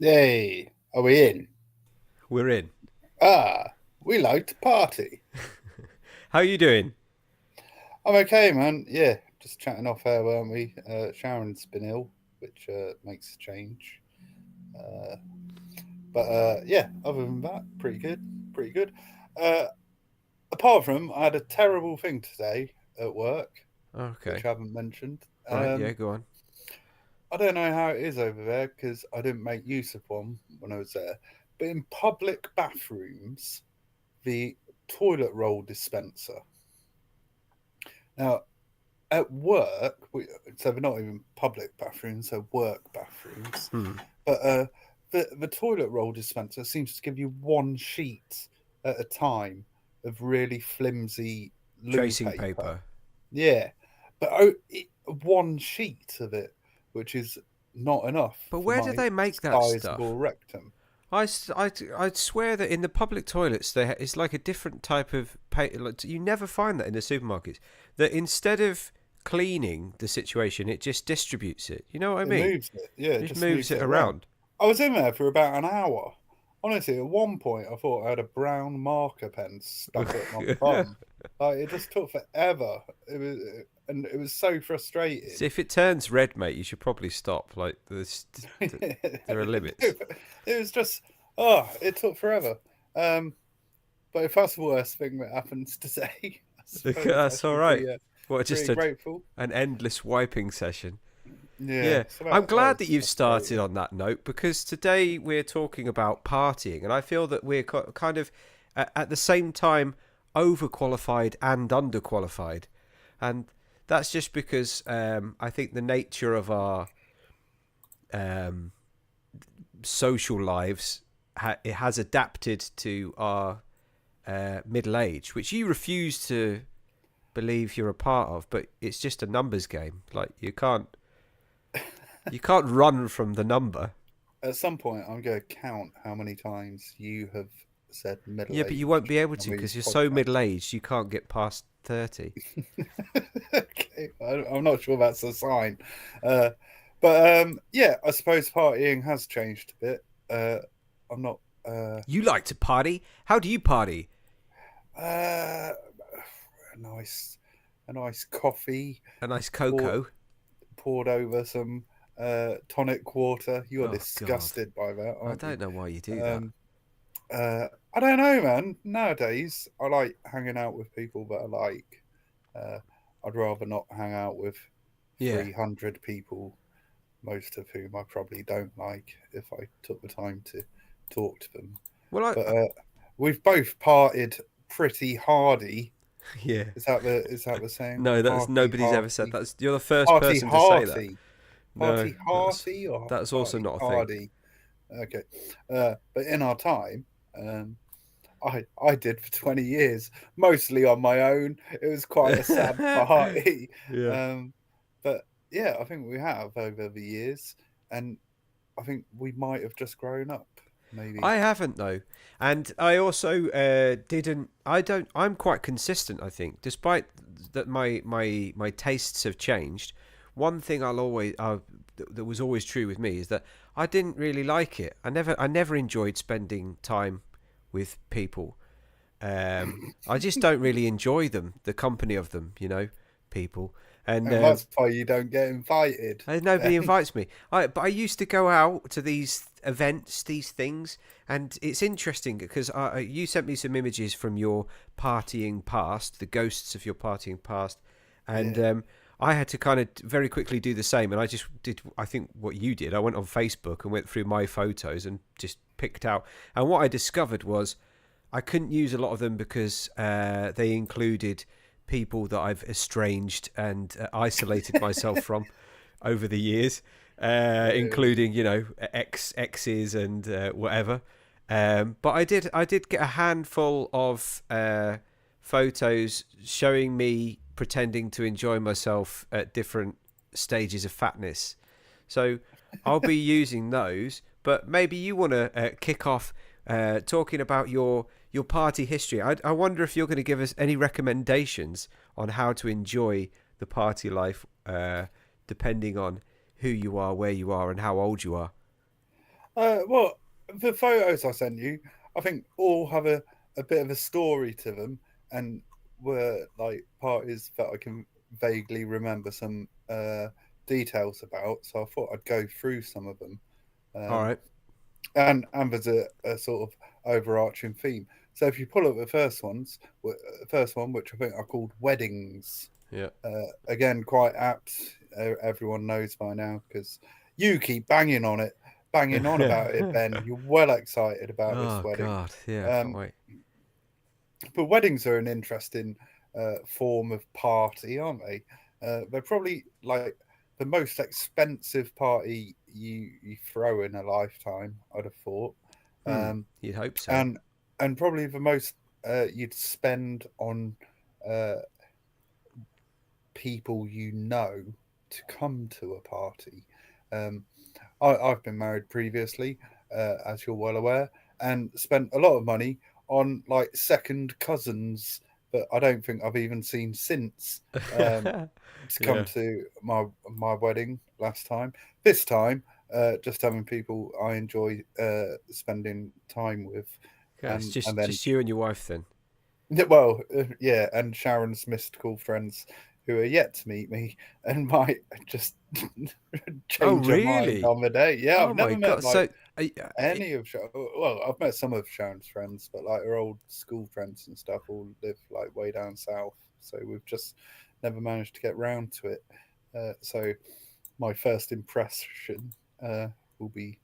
Yay, are we in? We're in. We like to party. How are you doing? I'm okay, man. Yeah, just chatting off air, weren't we? Sharon's been ill, which makes a change. Uh, but yeah, other than that, pretty good. Pretty good. Uh, Apart from, I had a terrible thing today at work, which Okay. I haven't mentioned. Right. Yeah. Go on. I don't know how it is over there because I didn't make use of one when I was there. But in public bathrooms, the toilet roll dispenser. Now, at work, so they're not even public bathrooms, they're work bathrooms. Hmm. But the toilet roll dispenser seems to give you one sheet at a time of really flimsy loo Tracing paper. paper. Yeah, but one sheet of it, which is not enough But for where do my they make that sizable stuff? rectum. I'd swear that in the public toilets, it's like a different type of Like, you never find that in the supermarkets. That instead of cleaning the situation, it just distributes it. You know what I It mean? moves it, yeah, It it just just moves moves it it around. around. I was in there for about an hour. Honestly, at one point, I thought I had a brown marker pen stuck up my bum. Like it just took forever. And it was so So frustrating. if it turns red, mate, you should probably stop. Like there are limits. It was just, it took forever. Um, but if that's the worst thing that happens today, I suppose I That's all should right. be What, pretty just grateful. an endless wiping session? Yeah, Yeah, so I'm that glad that was you've started frustrating. on that note because today we're talking about partying, and I feel that we're kind of at the same time overqualified and underqualified, and that's just because I think the nature of our um, social lives it has adapted to our middle age, which you refuse to believe you're a part of, but it's just a numbers game. Like you can't run from the number. At some point, I'm going to count how many times you have said Yeah, middle but you won't aged be able on to these because you're so podcasts. middle aged. You can't get past 30. Okay, I'm not sure that's a sign. Uh, but yeah, I suppose partying has changed a bit. I'm not. You like to party? How do you party? A nice, a nice coffee A nice poured cocoa. poured over some tonic water. You're Oh God, disgusted by that, I aren't you? don't know why you do that. Um, I don't know, man. Nowadays, I like hanging out with people that I like. Uh, I'd rather not hang out with Yeah. 300 people, most of whom I probably don't like, if I took the time to talk to them. Well, But we've both parted pretty hardy. yeah. Is that the saying? No, that's Hearty, nobody's ever said hearty, that. You're the first hearty, person to say that. hearty, No, hearty, hearty, or that's also hearty, not a thing. hardy. Okay, but in our time, um, I did for 20 years, mostly on my own. It was quite a sad party. Yeah. Um, but yeah, I think we have over the years, and I think we might have just grown up, maybe. I haven't though, and I also didn't. I don't. I'm quite consistent. I think, despite that, my tastes have changed. One thing that was always true with me is that I didn't really like it. I never enjoyed spending time with people. I just don't really enjoy them, the company of them. People, and And that's why you don't get invited. nobody Then. invites me. But I used to go out to these events, these things, and it's interesting because you sent me some images from your partying past, the ghosts of your partying past, and Yeah. I had to kind of very quickly do the same. And I just did, I think, what you did. I went on Facebook and went through my photos and just picked out. And what I discovered was I couldn't use a lot of them because they included people that I've estranged and isolated myself from over the years, Yeah. including exes and whatever. But I did get a handful of photos showing me pretending to enjoy myself at different stages of fatness. So I'll be using those. But maybe you want to kick off talking about your party history. I wonder if you're going to give us any recommendations on how to enjoy the party life, depending on who you are, where you are, and how old you are. Well, the photos I sent you, I think all have a bit of a story to them, and were like parties that I can vaguely remember some details about. So I thought I'd go through some of them. All Um, right. and there's a sort of overarching theme. So if you pull up the first one, which I think are called weddings, Yeah. again quite apt. Everyone knows by now because you keep banging on about it, Ben. You're well excited about this Oh wedding. God. Yeah. I can't Um, wait. but weddings are an interesting form of party, aren't they? They're probably like the most expensive party you throw in a lifetime. I'd have thought, Hmm. um, You'd hope so. and probably the most you'd spend on uh, people you know to come to a party. Um, I've been married previously, as you're well aware, and spent a lot of money on like second cousins that I don't think I've even seen since to come Yeah. to my wedding last time. This time, just having people I enjoy spending time with, Yeah. It's and just then you and your wife then. well, yeah, and Sharon's mystical friends who are yet to meet me and might just Oh change her mind really? on the day. Yeah, Oh I've my never met God. like So. any of well, I've met some of Sharon's friends, but like her old school friends and stuff all live like way down south. So we've just never managed to get round to it. So my first impression will be,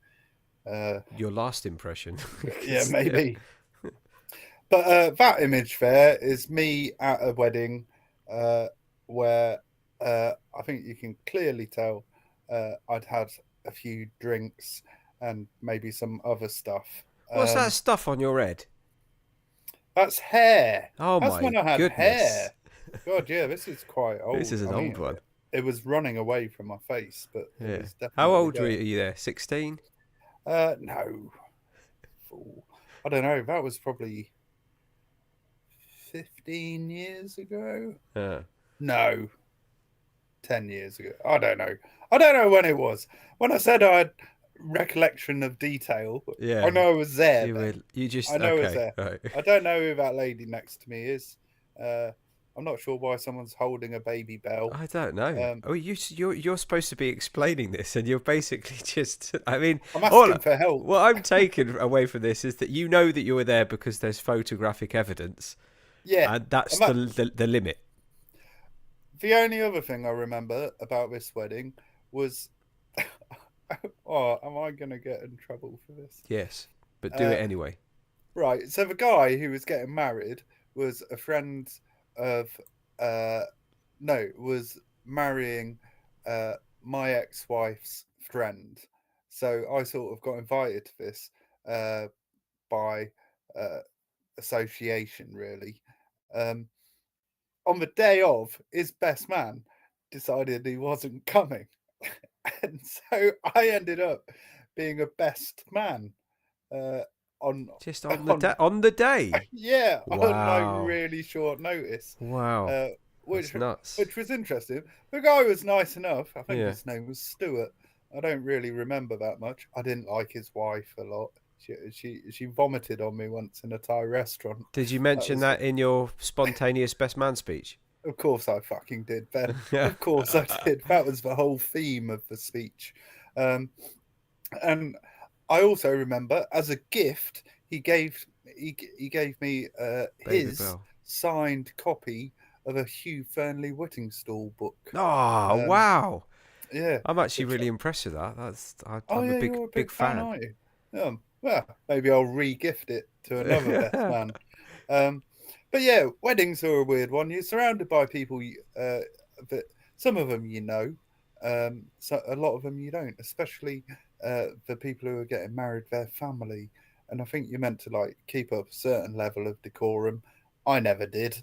uh, Your last impression. yeah, 'Cause, yeah. maybe. But that image there is me at a wedding uh, where I think you can clearly tell I'd had a few drinks and maybe some other stuff. What's that Um, stuff on your head? that's hair. Oh That's my when I had goodness. hair. God, yeah, this is quite This old. is an I old mean, one. it was running away from my face, but it Yeah. was How definitely old were there. you there? 16? No, fool. I don't know. That was probably 15 years ago. Yeah. No, 10 years ago. I don't know. I don't know when it was. When I said I had recollection of detail, I Yeah. know I was there, You were Ben. you I just know I was okay. there. Right. I don't know who that lady next to me is. Uh, I'm not sure why someone's holding a baby bell. I don't know. Um, Oh, you're supposed to be explaining this, and you're basically just. I mean, I'm all asking for help. what I'm taking away from this is that you know that you were there because there's photographic evidence, Yeah. and that's And that, the limit. the only other thing I remember about this wedding was, oh, am I going to get in trouble for this? Yes, but do it Uh, anyway. Right. So the guy who was getting married was a friend of uh no, was marrying my ex-wife's friend. So I sort of got invited to this uh by uh association really. Um on the day of, his best man decided he wasn't coming. And so I ended up being a best man uh on Just on the on day. On the day. yeah, on like Wow. really short notice, Wow. uh, That's which nuts. was interesting. The guy was nice enough. I think Yeah. his name was Stuart. I don't really remember that much. I didn't like his wife a lot. She vomited on me once in a Thai restaurant. Did you That mention was, that in your spontaneous best man speech? of course, I fucking did, Ben. Yeah. Of course, I did. That was the whole theme of the speech. Um, and I also remember as a gift he gave me Baby his Bell. signed copy of a Hugh Fernley Whittingstall book. Oh, Um, wow. yeah, I'm actually which really impressed with that. oh I'm a yeah, big you're a big big fan, fan. aren't you? Well, maybe I'll re-gift it to another best man. Um, but yeah, weddings are a weird one. You're surrounded by people that some of them you know, so a lot of them you don't, especially the people who are getting married, their family. And I think you're meant to like keep up a certain level of decorum. I never did.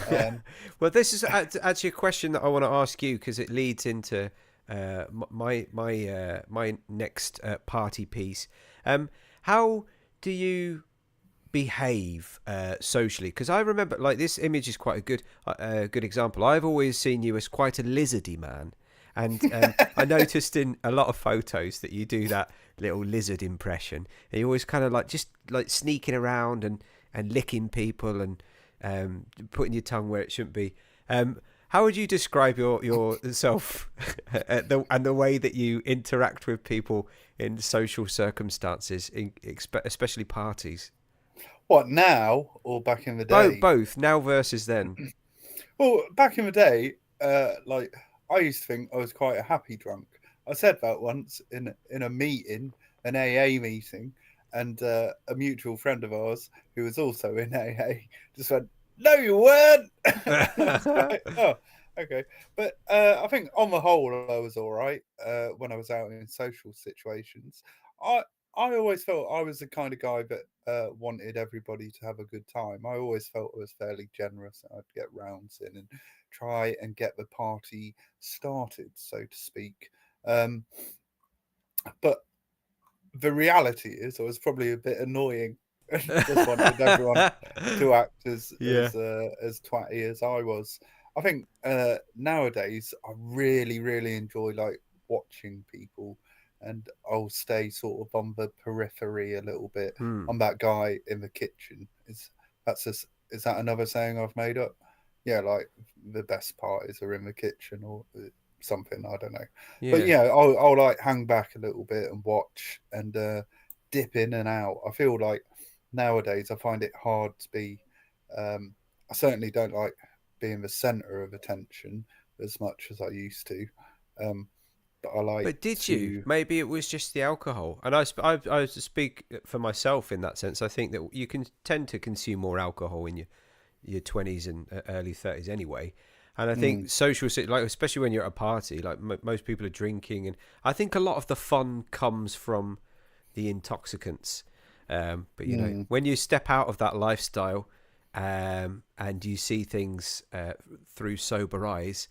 Um, Well, this is actually a question that I want to ask you because it leads into my next party piece. How do you behave socially? Because I remember, like, this image is quite a good example. I've always seen you as quite a lizardy man, And I noticed in a lot of photos that you do that little lizard impression. And you always kind of like just like sneaking around and licking people and putting your tongue where it shouldn't be. How would you describe yourself and the way that you interact with people in social circumstances, especially parties? What, now or back in the Both, day? both now versus then. Well, back in the day, like I used to think I was quite a happy drunk. I said that once in a meeting, an AA meeting, and a mutual friend of ours who was also in AA just went, "No, you weren't." And I was like, "Oh, okay." But I think on the whole, I was all right when I was out in social situations. I I always felt I was the kind of guy that wanted everybody to have a good time. I always felt I was fairly generous. I'd get rounds in and try and get the party started, so to speak. Um, but the reality is, I was probably a bit annoying and just wanted everyone to act Yeah. as twatty as I was. I think nowadays I really enjoy like watching people, and I'll stay sort of on the periphery a little bit. Hmm. I'm that guy in the kitchen. Is that another saying I've made up? Yeah, like the best parties are in the kitchen or something. I don't know, but Yeah. yeah, I'll like hang back a little bit and watch and dip in and out. I feel like nowadays I find it hard to be. I certainly don't like being the center of attention as much as I used to, but I like But did you? to. Maybe it was just the alcohol. And I speak for myself in that sense. I think that you can tend to consume more alcohol in your 20s and early 30s anyway. And I think Mm, like especially when you're at a party, like most people are drinking, and I think a lot of the fun comes from the intoxicants. But mm. when you step out of that lifestyle, and you see things through sober eyes,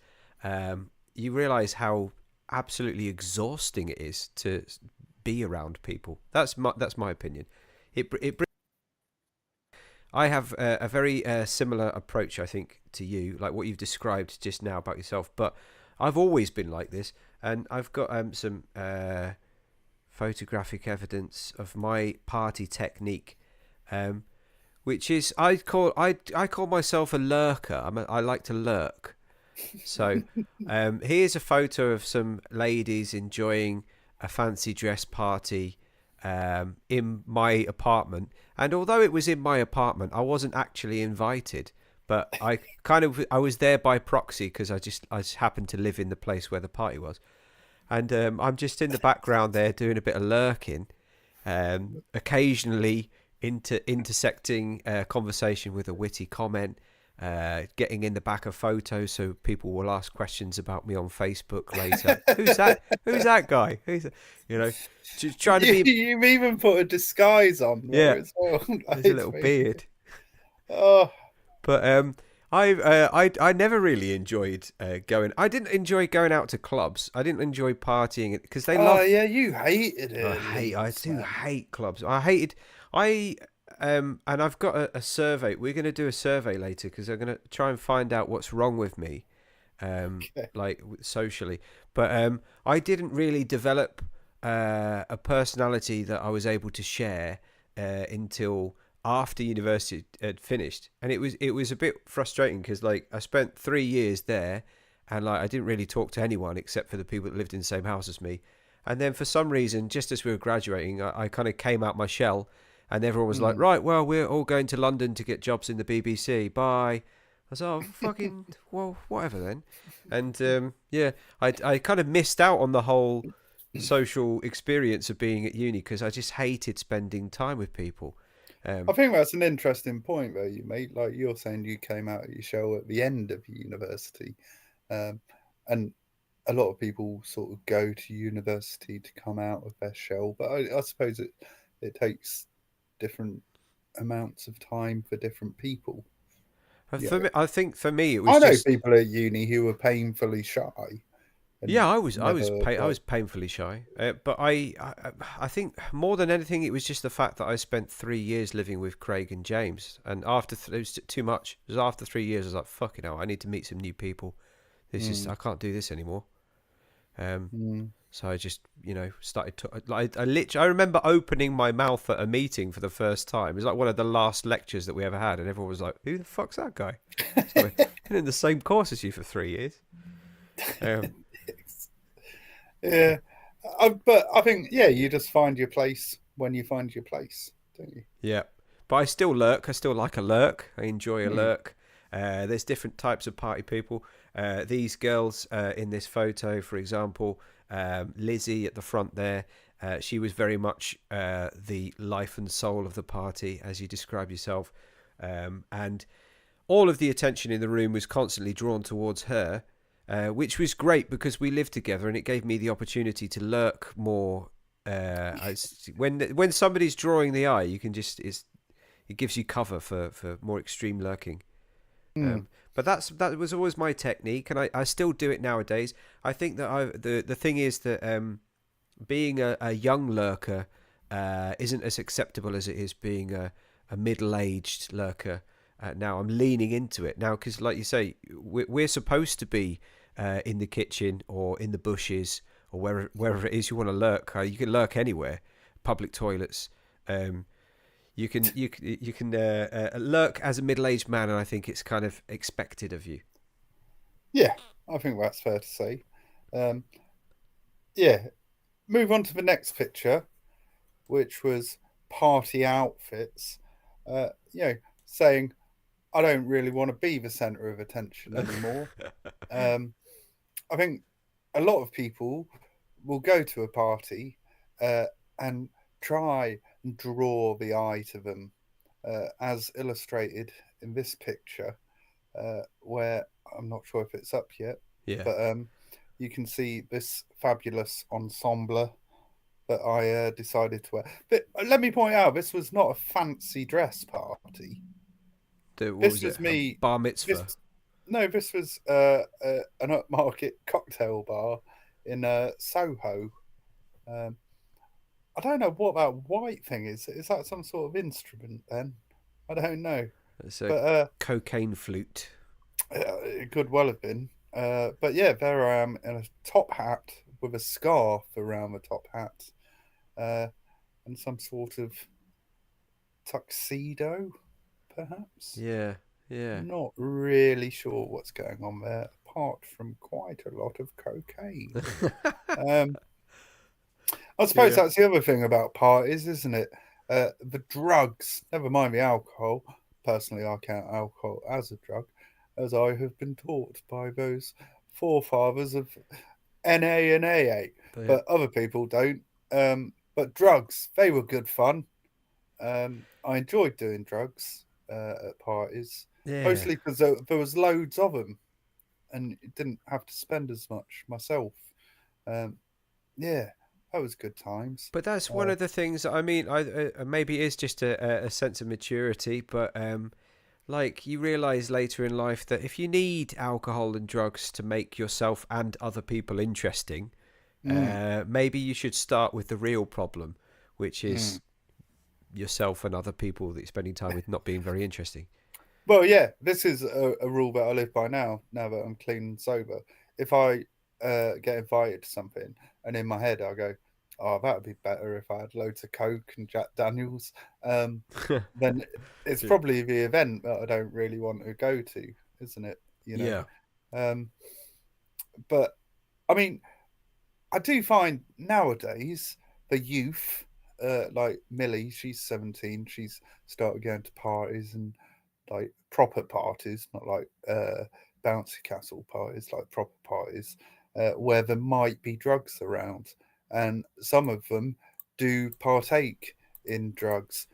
you realize how absolutely exhausting it is to be around people. That's my opinion. It I have a very similar approach, I think, to you, like what you've described just now about yourself. But I've always been like this, and I've got some photographic evidence of my party technique, um, which is I call myself a lurker. I like to lurk. So here's a photo of some ladies enjoying a fancy dress party in my apartment. And although it was in my apartment, I wasn't actually invited. But I was there by proxy because I just happened to live in the place where the party was. And I'm just in the background there doing a bit of lurking, occasionally intersecting conversation with a witty comment, getting in the back of photos so people will ask questions about me on Facebook later. Who's that? Who's that guy? You know, just trying to be. You've even put a disguise on Yeah, there as well. there's a It's little me. beard, Oh, but I never really enjoyed going. I didn't enjoy going out to clubs. I didn't enjoy partying because they oh love. yeah, you hated I Leeds, do man. hate clubs. I and I've got a survey. We're going to do a survey later because I'm going to try and find out what's wrong with me, Okay. like socially. But I didn't really develop a personality that I was able to share until after university had finished, and it was a bit frustrating because like I spent 3 years there, and like I didn't really talk to anyone except for the people that lived in the same house as me. And then for some reason, just as we were graduating, I kind of came out my shell, and everyone was like, Hmm. "Right, well, we're all going to London to get jobs in the BBC. Bye." I was like, "Oh, fucking well, whatever then." And yeah, I kind of missed out on the whole social experience of being at uni because I just hated spending time with people. I Um, think that's an interesting point though you made. Like you're saying, you came out of your shell at the end of university, um, and a lot of people sort of go to university to come out of their shell. But I suppose it takes different amounts of time for different people. Yeah, I think for me, it was I know just. people at uni who are painfully shy Yeah, and I was never I like. was painfully shy, but I think more than anything, it was just the fact that I spent 3 years living with Craig and James, and it was too much. It was after 3 years, I was like, "Fucking hell, I need to meet some new people. This is Hmm. I can't do this anymore." Um, Mm. so I just, started to like I remember opening my mouth at a meeting for the first time. It was like one of the last lectures that we ever had, and everyone was like, "Who the fuck's that guy?" It's like, I've been in the same course as you for 3 years. Um, Yeah, but I think yeah, you just find your place when you find your place, don't you? yeah, but I still lurk. I still like a lurk. I enjoy a Mm. lurk. There's different types of party people. These girls in this photo, for example, Lizzie at the front there, she was very much the life and soul of the party, as you describe yourself. And all of the attention in the room was constantly drawn towards her, which was great because we lived together and it gave me the opportunity to lurk more. When somebody's drawing the eye, you can it gives you cover for more extreme lurking. Mm. But that was always my technique, and I still do it nowadays. I think that the thing is that being a young lurker isn't as acceptable as it is being a middle-aged lurker. Now I'm leaning into it now because, like you say, we're supposed to be in the kitchen or in the bushes or wherever it is you want to lurk. You can lurk anywhere, public toilets. Um, you can lurk as a middle-aged man, and I think it's kind of expected of you. Yeah, I think that's fair to say. Um, yeah, move on to the next picture, which was party outfits. You know, saying I don't really want to be the center of attention anymore. Um, I think a lot of people will go to a party uh, and try and draw the eye to them, as illustrated in this picture, where I'm not sure if it's up yet, Yeah. but you can see this fabulous ensemble that I decided to wear. But let me point out, this was not a fancy dress party. What This was it? was A me. bar This mitzvah. no, this was an upmarket cocktail bar in Soho. Um, I don't know what that white thing is. Is that some sort of instrument? Then I don't know, It's a but cocaine flute. it could well have been. But yeah, there I am in a top hat with a scarf around the top hat, uh, and some sort of tuxedo, perhaps. Yeah, yeah, Not really sure what's going on there, apart from quite a lot of cocaine. Um, I suppose yeah, that's the other thing about parties, isn't it? The drugs, never mind the alcohol. Personally, I count alcohol as a drug, as I have been taught by those forefathers of NA and AA. yeah, But other people don't. But drugs, they were good fun. I enjoyed doing drugs at parties, yeah. mostly because there was loads of them, and didn't have to spend as much myself. Um, yeah, that was good times. But that's one Uh, of the things. I mean, maybe it is just a sense of maturity, but like you realize later in life that if you need alcohol and drugs to make yourself and other people interesting, mm, maybe you should start with the real problem, which mm. is yourself and other people that you're spending time with not being very interesting. Well, yeah, this is a rule that I live by now. Now that I'm clean and sober, if I get invited to something, and in my head I go, "Oh, that would be better if I had loads of Coke and Jack Daniels," um, then it's probably the event that I don't really want to go to, isn't it? You know, Yeah. um, but I mean, I do find nowadays the youth, like Millie, she's 17, she's started going to parties and like proper parties, not like bouncy castle parties, like proper parties, where there might be drugs around, and some of them do partake in drugs.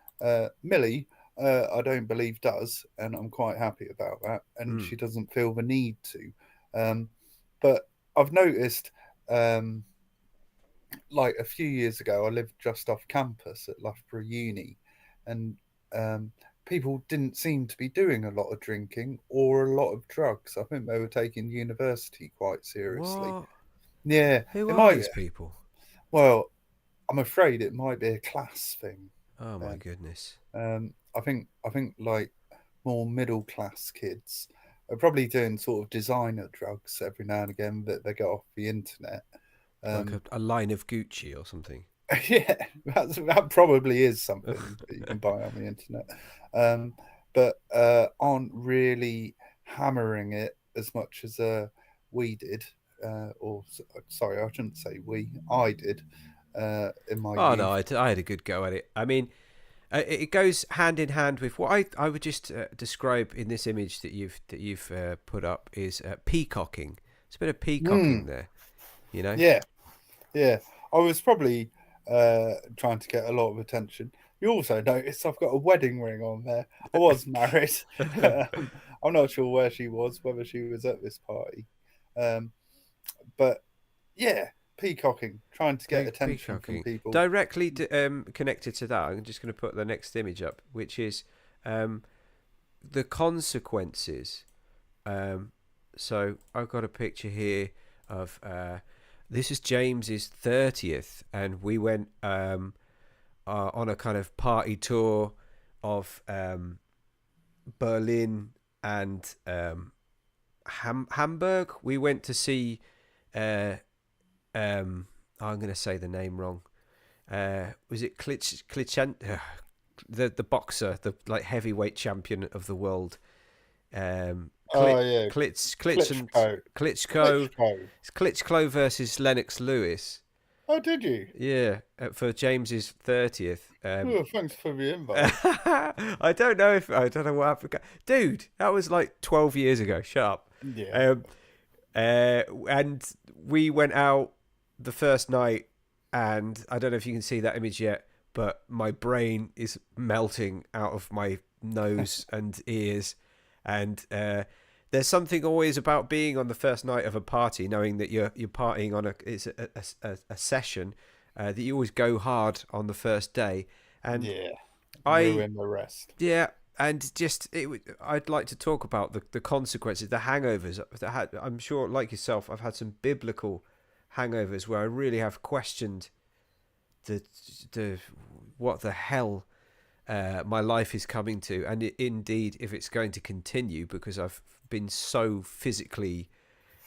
Millie, I don't believe does, and I'm quite happy about that, and Mm. she doesn't feel the need to. Um, but I've noticed. Like a few years ago, I lived just off campus at Loughborough Uni, and um, people didn't seem to be doing a lot of drinking or a lot of drugs. I think they were taking university quite seriously. What? Yeah, Who it are might. these people? Well, I'm afraid it might be a class thing. Oh my Then goodness. I think like more middle class kids are probably doing sort of designer drugs every now and again that they get off the internet. Like a line of Gucci or something. Yeah, that probably is something that you can buy on the internet, um, but aren't really hammering it as much as we did. Or sorry, I shouldn't say we. I did in my Oh no, youth. I had a good go at it. I mean, it goes hand in hand with what I would just describe in this image that you've put up is peacocking. It's a bit of peacocking Mm, there, you know. yeah, yeah. I was probably trying to get a lot of attention. You also notice I've got a wedding ring on there. I was married. I'm not sure where she was, whether she was at this party. Um, but yeah, peacocking, trying to get attention from Peacocking people. directly connected to that. I'm just going to put the next image up, which is um, the consequences. Um, so I've got a picture here of this is James's 30th, and we went on a kind of party tour of Berlin and Hamburg. We went to see. Uh, I'm going to say the name wrong. Was it Klitschent? The boxer, the like heavyweight champion of the world. Oh yeah, Klitschko. Klitschko. Klitschko. It's Klitschko versus Lennox Lewis. Oh, did you? Yeah, for James's 30th. Oh, thanks for the invite. I don't know what happened. Dude, that was like 12 years ago. Shut up. Yeah. Um, and we went out the first night, and I don't know if you can see that image yet, but my brain is melting out of my nose and ears. And there's something always about being on the first night of a party, knowing that you're partying on a session that you always go hard on the first day. And Yeah. I Ruin the rest. yeah, and just I'd like to talk about the consequences, the hangovers that I'm sure, like yourself, I've had some biblical hangovers where I really have questioned the the what the hell my life is coming to, and indeed if it's going to continue, because I've been so physically.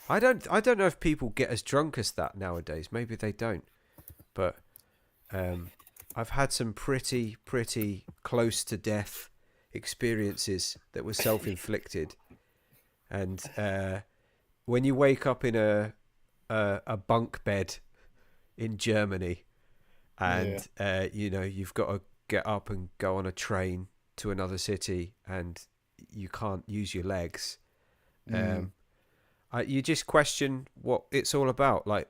I don't know if people get as drunk as that nowadays. Maybe they don't, but um, I've had some pretty close to death experiences that were self-inflicted, and when you wake up in a bunk bed in Germany, Yeah. and you've got to get up and go on a train to another city, and you can't use your legs. Mm. Um, you just question what it's all about. Like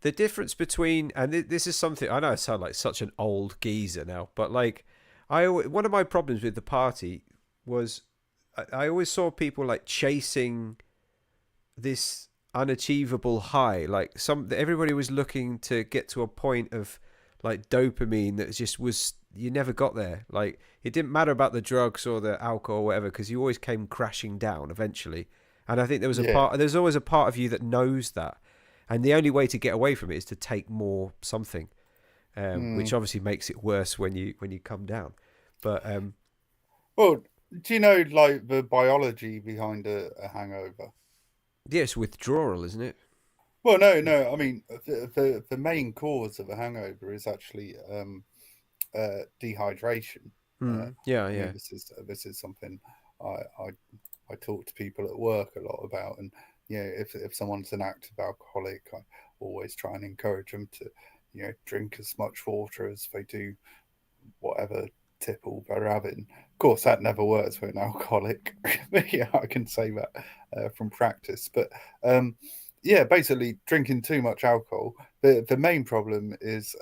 the difference between, and this is something I know I sound like such an old geezer now, but like one of my problems with the party was I always saw people like chasing this unachievable high. Like everybody was looking to get to a point of like dopamine that just was you never got there. Like it didn't matter about the drugs or the alcohol or whatever, because you always came crashing down eventually. And I think Yeah. there's always a part of you that knows that, and the only way to get away from it is to take more something, which Mm. obviously makes it worse when you come down. But Well, do you know like the biology behind a hangover? yeah, it's withdrawal, isn't it? Well, no, no. I mean, the main cause of a hangover is actually dehydration. Mm, yeah, I mean, yeah. this is something I, I I talk to people at work a lot about, and if someone's an active alcoholic, I always try and encourage them to drink as much water as they do whatever tipple they're having. Of course, that never works for an alcoholic. But yeah, I can say that from practice. But yeah, basically, drinking too much alcohol. The main problem is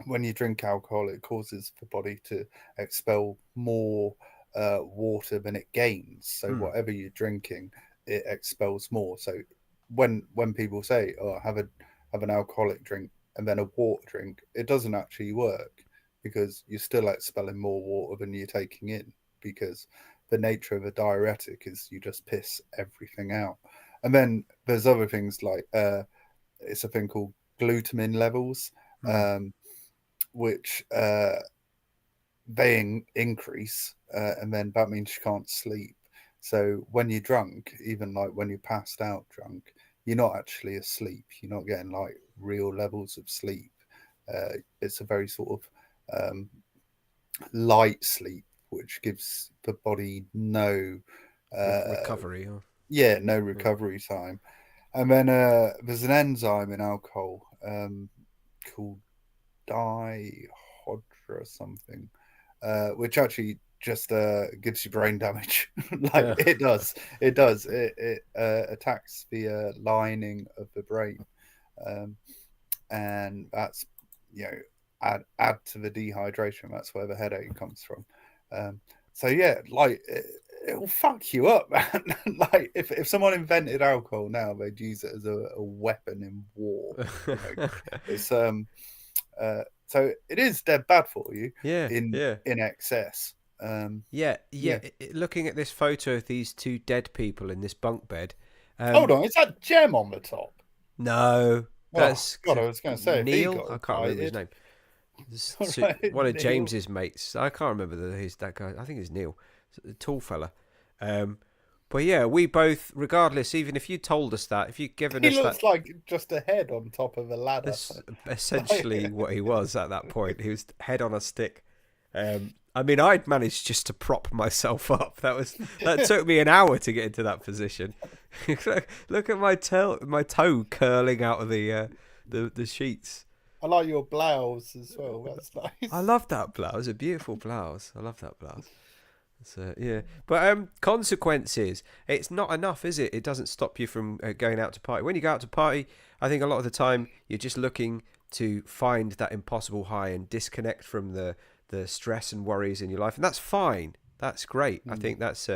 when you drink alcohol, it causes the body to expel more water than it gains. So Mm, whatever you're drinking, it expels more. So when people say, "Oh, have an alcoholic drink and then a water drink," it doesn't actually work because you're still expelling more water than you're taking in, because the nature of a diuretic is you just piss everything out. And then there's other things like it's a thing called glutamine levels. mm, Um, which they increase, and then that means you can't sleep. So when you're drunk, even like when you're passed out drunk, you're not actually asleep. You're not getting like real levels of sleep. It's a very sort of light sleep, which gives the body no, uh, Recovery. Or, yeah, no yeah. recovery time. And then there's an enzyme in alcohol called dihydra something, which actually just gives you brain damage. Like Yeah. it does. It attacks the lining of the brain, um, and that's you know add to the dehydration. That's where the headache comes from. Um, so yeah, like it'll fuck you up, man. Like if someone invented alcohol now, they'd use it as a weapon in war. You know, it's so it is dead bad for you Yeah, yeah. in excess. Yeah, yeah. Yeah. Looking at this photo of these two dead people in this bunk bed, Hold um, on, is that Gem on the top? no, Oh that's God, I was going to say if he Neil. got I can't remember his invited, name. all right, One of Neil. James's mates. I can't remember who's that guy. I think it's Neil, a tall fella. Um, but yeah, we both, regardless, even if you told us that, if you'd given He us that, looks like just a head on top of a ladder. that's Like, essentially what he was at that point. He was head on a stick. I mean, I'd managed just to prop myself up. That took me an hour to get into that position. Look at my toe curling out of the sheets. I like your blouse as well. That's I nice. love that blouse. A beautiful blouse. I love that blouse. So yeah, but consequences. It's not enough, is it? It doesn't stop you from going out to party. When you go out to party, I think a lot of the time you're just looking to find that impossible high and disconnect from the stress and worries in your life, and that's fine. That's great. I Mm, think that's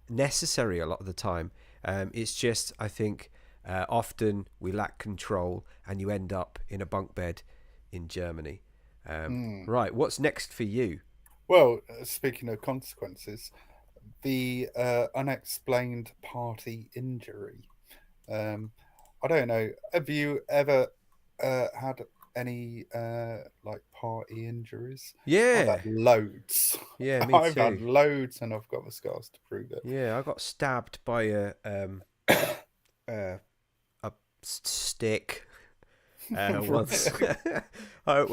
necessary a lot of the time. It's just I think often we lack control, and you end up in a bunk bed in Germany. mm. Right, what's next for you? Well, speaking of consequences, the unexplained party injury. Um, I don't know. Have you ever had any like party injuries? I've had Yeah, loads. yeah, me I've had too. loads, and I've got the scars to prove it. Yeah, I got stabbed by uh, a stick once. Right.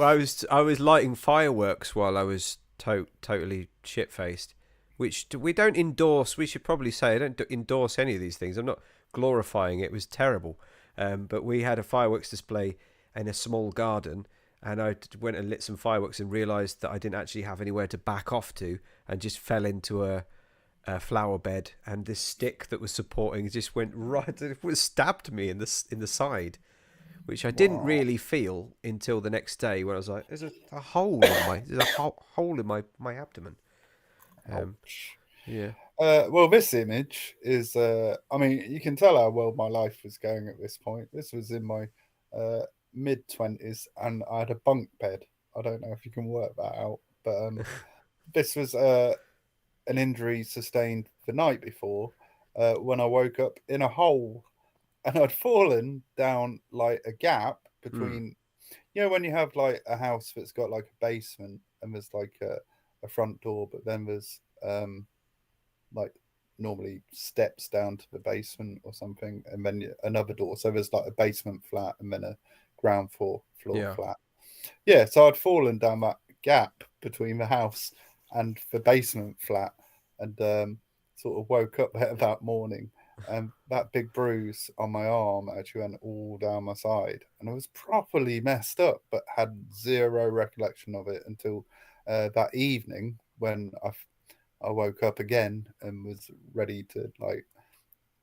I was lighting fireworks while I was totally shit faced, which we don't endorse. We should probably say I don't endorse any of these things. I'm not glorifying it. It was terrible, but we had a fireworks display in a small garden. And I went and lit some fireworks and realised that I didn't actually have anywhere to back off to, and just fell into a flower bed, and this stick that was supporting just went right. It was stabbed me in the side, which I didn't Wow. really feel until the next day when I was like, "There's a hole in my there's a hole in my abdomen." Um, Ouch. yeah, Well, this image is, I mean, you can tell how well my life was going at this point. This was in my mid 20s and I had a bunk bed. I don't know if you can work that out, but this was an injury sustained the night before when I woke up in a hole and I'd fallen down like a gap mm, between, you know, when you have like a house that's got like a basement and there's like a front door, but then there's like normally steps down to the basement or something, and then another door. So there's like a basement flat and then a ground floor yeah, flat. Yeah, so I'd fallen down that gap between the house and the basement flat, and sort of woke up there that morning, and that big bruise on my arm actually went all down my side, and I was properly messed up, but had zero recollection of it until that evening when I woke up again and was ready to like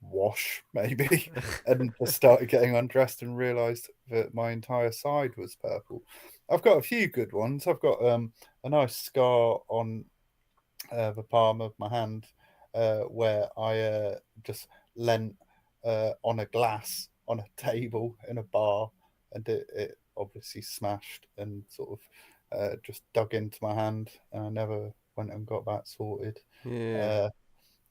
wash maybe and just started getting undressed and realized that my entire side was purple. I've got a few good ones. I've got a nice scar on the palm of my hand where I just leant on a glass on a table in a bar, and it obviously smashed and sort of just dug into my hand, and I never went and got that sorted. yeah, uh,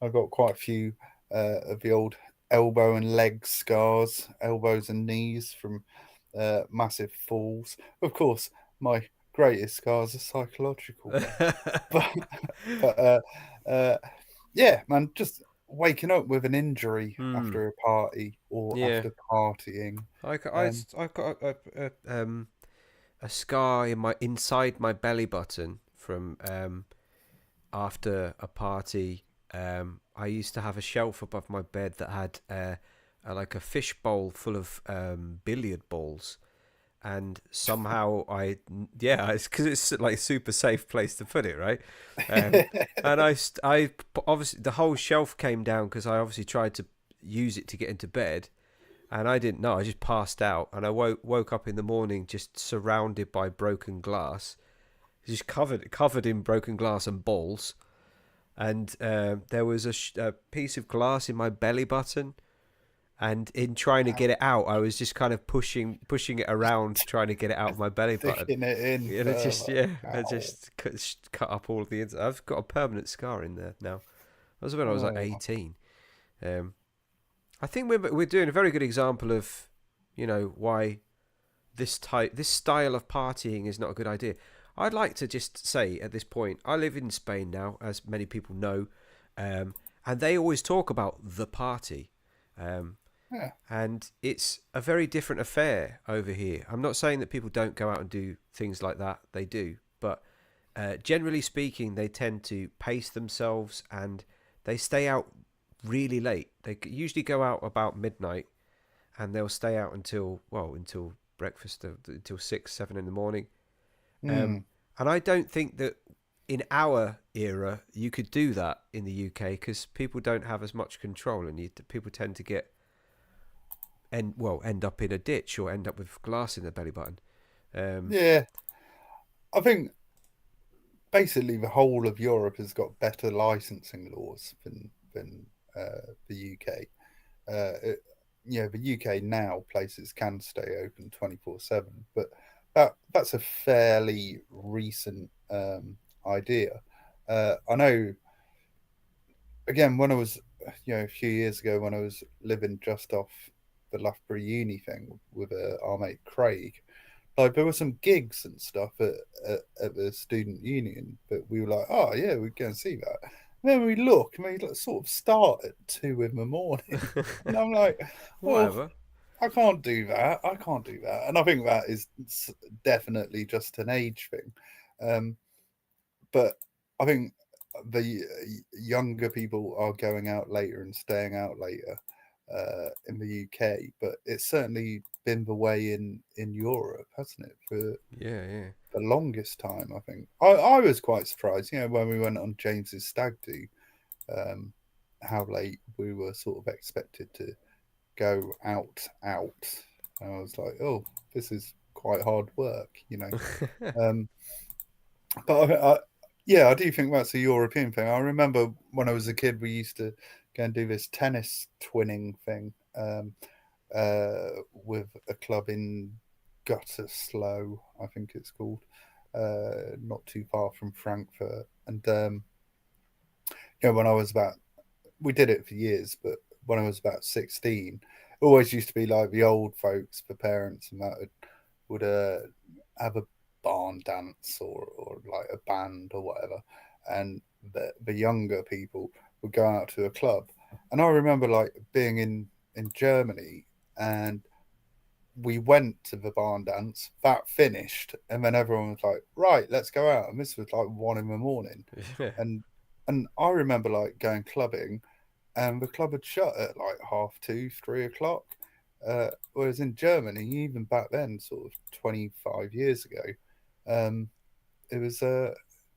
I've got quite a few of the old elbow and leg scars, elbows and knees from massive falls. Of course, my greatest scars are psychological ones. But, but yeah, man, just waking up with an injury Hmm. after a party or Yeah. after partying. Um, I got a scar in my inside my belly button from after a party. I used to have a shelf above my bed that had like a fish bowl full of billiard balls, and somehow yeah, it's because it's like a super safe place to put it, right? Um, and obviously the whole shelf came down because I obviously tried to use it to get into bed, and I didn't know. I just passed out, and I woke up in the morning just surrounded by broken glass, just covered in broken glass and balls. And there was a piece of glass in my belly button, and in trying to get it out, I was just kind of pushing it around, trying to get it out of my belly button. Sticking it in And it just further. yeah, I Ow. just cut up all of the inside. I've got a permanent scar in there now. That was when I was like Oh, 18. Um, I think we're doing a very good example of, why this style of partying is not a good idea. I'd like to just say at this point, I live in Spain now, as many people know, and they always talk about the party, um, yeah. and it's a very different affair over here. I'm not saying that people don't go out and do things like that; they do, but generally speaking, they tend to pace themselves and they stay out really late. They usually go out about midnight and they'll stay out until breakfast, until 6, 7 in the morning. Um, Hmm. and I don't think that in our era you could do that in the UK because people don't have as much control, and people tend to end up in a ditch or end up with glass in their belly button. Um, Yeah. I think basically the whole of Europe has got better licensing laws than the UK. It, the UK now places can stay open 24/7, but that's a fairly recent idea. I know. Again, when I was, a few years ago, when I was living just off the Loughborough Uni thing with our mate Craig, like there were some gigs and stuff at the student union, but we were like, oh yeah, we're going to see that. And then we look, and we like, sort of start at 2 in the morning, and I'm like, well, whatever. I can't do that. I can't do that. And I think that is definitely just an age thing. Um, but I think the younger people are going out later and staying out later in the UK, but it's certainly been the way in Europe, hasn't it, for Yeah, yeah, the longest time? I think I was quite surprised, when we went on James's stag do, um, how late we were sort of expected to go out. And I was like, oh, this is quite hard work. Um, but yeah, I do think that's a European thing. I remember when I was a kid, we used to go and do this tennis twinning thing with a club in Gütersloh, I think it's called, not too far from Frankfurt. And when I was about, we did it for years, but when I was about 16, it always used to be like the old folks, the parents, and that would have a barn dance or like a band or whatever, and the younger people would go out to a club. And I remember like being in Germany, and we went to the barn dance that finished, and then everyone was like, right, let's go out. And this was like 1 in the morning, yeah, and I remember like going clubbing, and the club had shut at like half 2, 3 o'clock. Whereas in Germany, even back then, sort of 25 years ago, um, it was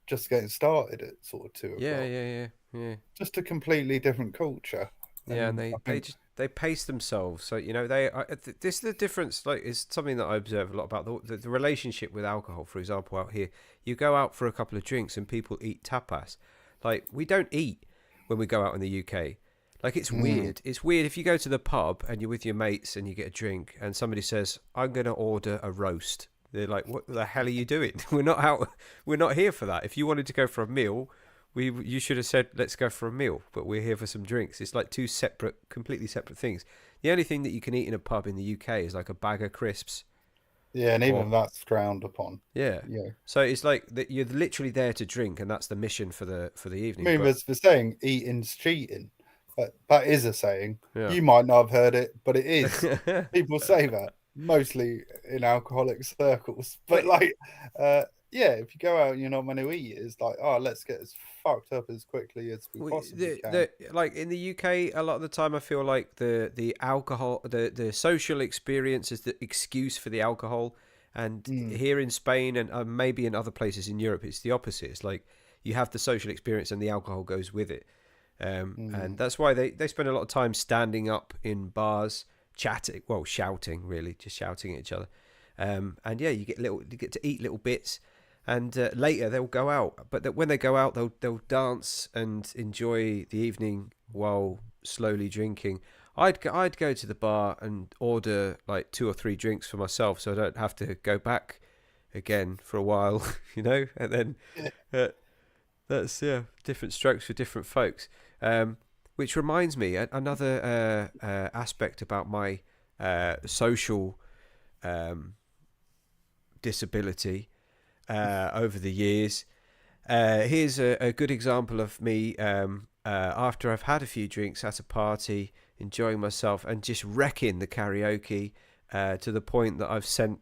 just getting started at sort of two yeah, o'clock. yeah, yeah. Just a completely different culture, Yeah, and and I they think, just they pace themselves. So this is the difference. Like, it's something that I observe a lot about the relationship with alcohol. For example, out here, you go out for a couple of drinks and people eat tapas. Like, we don't eat when we go out in the UK. Like, it's mm, weird. It's weird if you go to the pub and you're with your mates and you get a drink and somebody says, "I'm going to order a roast." They're like, "What the hell are you doing? We're not out. We're not here for that. If you wanted to go for a meal, you should have said, let's go for a meal, but we're here for some drinks." It's like two separate, completely separate things. The only thing that you can eat in a pub in the UK is like a bag of crisps, yeah, and or even that's frowned upon. yeah. Yeah, So it's like that you're literally there to drink, and that's the mission for the I evening. mean, But there's the saying, "Eating's cheating." That is a saying. Yeah. You might not have heard it, but it is. People say that mostly in alcoholic circles. But But like, uh, yeah, if you go out and you're not meant to eat, it's like, oh, let's get as fucked up as quickly as we possibly can. the like in the UK, a lot of the time, I feel like the alcohol, the social experience is the excuse for the alcohol. And Mm, here in Spain and maybe in other places in Europe, it's the opposite. It's like you have the social experience and the alcohol goes with it. And mm. that's why they spend a lot of time standing up in bars, chatting, well, shouting, really, just shouting at each other. And yeah, you get to eat little bits, and later they'll go out. But when they go out, they'll dance and enjoy the evening while slowly drinking. I'd go to the bar and order like 2 or 3 drinks for myself, so I don't have to go back again for a while, And then Yeah. uh, that's yeah, different strokes for different folks. Which reminds me, another aspect about my social um, disability over the years. Here's a good example of me after I've had a few drinks at a party, enjoying myself, and just wrecking the karaoke to the point that I've sent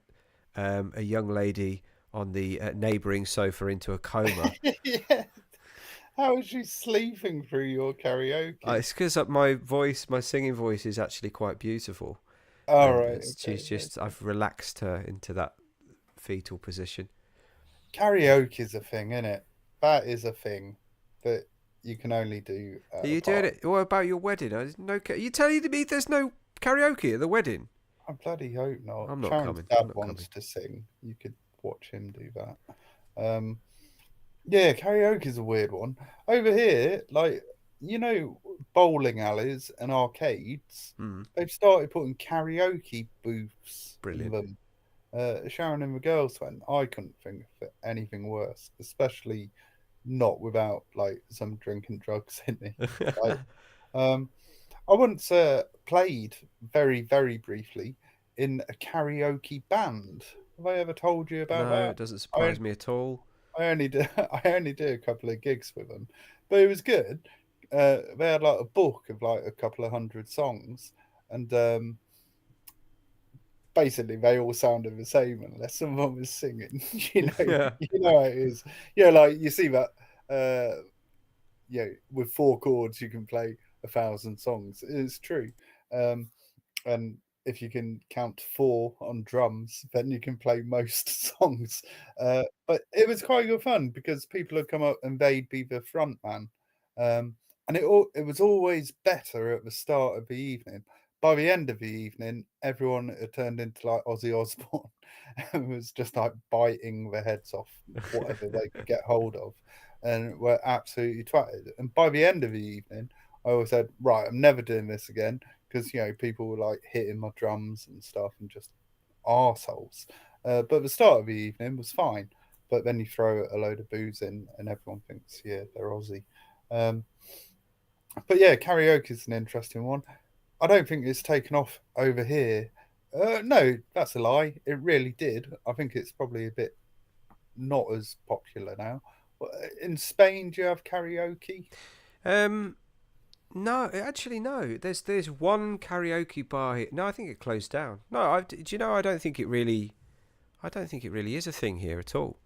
a young lady on the neighbouring sofa into a coma. Yeah. How is she sleeping through your karaoke? It's because my singing voice is actually quite beautiful, All and right. she's Okay. just I've relaxed her into that fetal position. Karaoke is a thing, isn't it? That is a thing that you can only do Are at a you doing party. it? What about your wedding? No, you telling me there's no karaoke at the wedding? I bloody hope not. I'm not Sharon's coming. I'm dad not coming. wants to sing. You could watch him do that. Um, yeah, karaoke is a weird one. Over here, like, you know, bowling alleys and arcades, Mm, they've started putting karaoke booths in brilliant. them. Sharon and the girls went. I couldn't think of anything worse, especially not without like some drink and drugs in me. Like, um, I once played very, very briefly in a karaoke band. Have I ever told you about No, that? it doesn't I surprise me at all. I only did I only did a couple of gigs with them, but it was good. They had like a book of like a couple of hundred songs, and basically they all sounded the same unless someone was singing. Yeah. You know how it is. Yeah, like you see that. With 4 chords you can play 1,000 songs. It's true. Um, and if you can count four on drums, then you can play most songs. But it was quite good fun because people would come up and they'd be the front man. And it was always better at the start of the evening. By the end of the evening, everyone had turned into like Ozzy Osbourne and was just like biting the heads off whatever they could get hold of and were absolutely twatted. And by the end of the evening, I always said, right, I'm never doing this again because people were like hitting my drums and stuff and just arseholes. But the start of the evening was fine. But then you throw a load of booze in, and everyone thinks, yeah, they're Aussie. Um, but yeah, karaoke is an interesting one. I don't think it's taken off over here. No, that's a lie. It really did. I think it's probably a bit not as popular now. In Spain, do you have karaoke? Um. No, actually, no. There's one karaoke bar here. No, I think it closed down. No, do you know? I don't think it really is a thing here at all.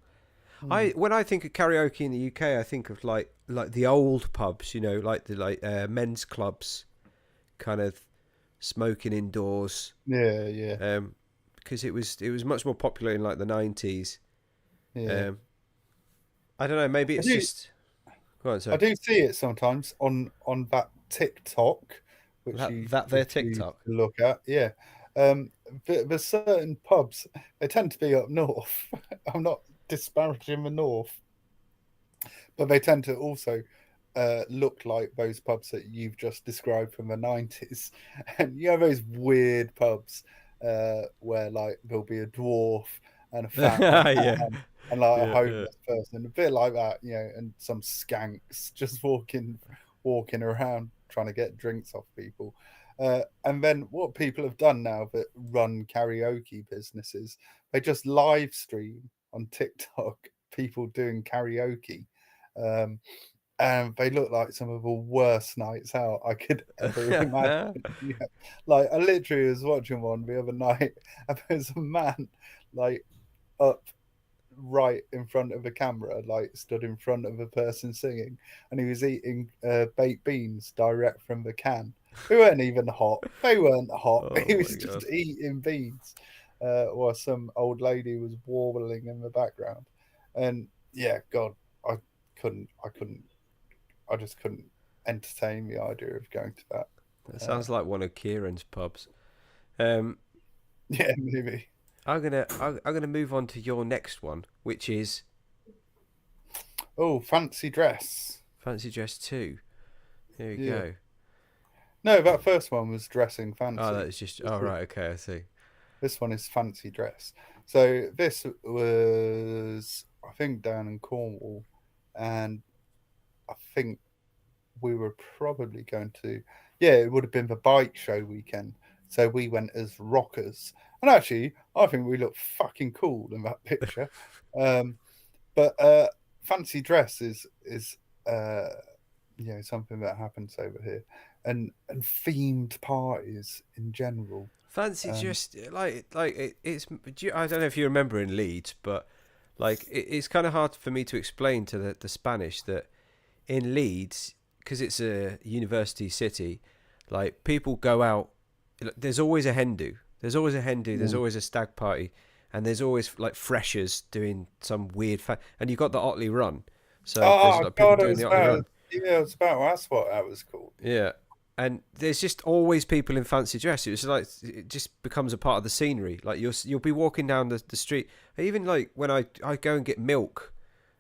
Hmm. When I think of karaoke in the UK, I think of like the old pubs, like the men's clubs, kind of smoking indoors. Yeah, yeah, Um, because it was much more popular in like the 90s. yeah. Um, I don't know. Maybe I it's do. just go on. I Sorry, do see it sometimes on that TikTok, which you that their refuse TikTok. to look at. Yeah, there's certain pubs. They tend to be up north. I'm not disparaging the north, but they tend to also look like those pubs that you've just described from the 90s. And you have those weird pubs where like there'll be a dwarf and a fat Yeah, man and like a yeah, yeah. homeless person, a bit like that, and some skanks just walking around trying to get drinks off people. And then what people have done now that run karaoke businesses, they just live stream on TikTok people doing karaoke. Um, and they look like some of the worst nights out I could ever imagine. Yeah. Like I literally was watching one the other night, and there's a man like up right in front of a camera, like stood in front of a person singing, and he was eating baked beans direct from the can. They weren't even hot. They weren't hot. Oh He my was god. just eating beans, while some old lady was warbling in the background. And yeah, God, I couldn't. I just couldn't entertain the idea of going to that. That Uh, sounds like one of Kieran's pubs. Um, yeah, maybe. I'm gonna move on to your next one, which is Oh, fancy dress. Fancy Dress 2. There you Yeah. go. No, that first one was dressing Oh, that fancy. is just. Oh, right. Okay, I see. This one is fancy dress. So this was, I think, down in Cornwall, and I think we were probably going to, yeah, it would have been the bike show weekend. So we went as rockers, and actually, I think we looked fucking cool in that picture. Um, but fancy dress is uh, something that happens over here, and themed parties in general. Fancy Um, just it's. I don't know if you remember in Leeds, but like it's kind of hard for me to explain to the Spanish that in Leeds, because it's a university city, like people go out. There's always a hen do. There's always a hen do. There's mm. always a stag party, and there's always like freshers doing some weird. And you've got the Otley Run, so there's Oh like people God, it doing was the Otley about Run. yeah, it was about that's what that was called. Yeah. And there's just always people in fancy dress. It's like it just becomes a part of the scenery. Like you'll be walking down the street. Even like when I go and get milk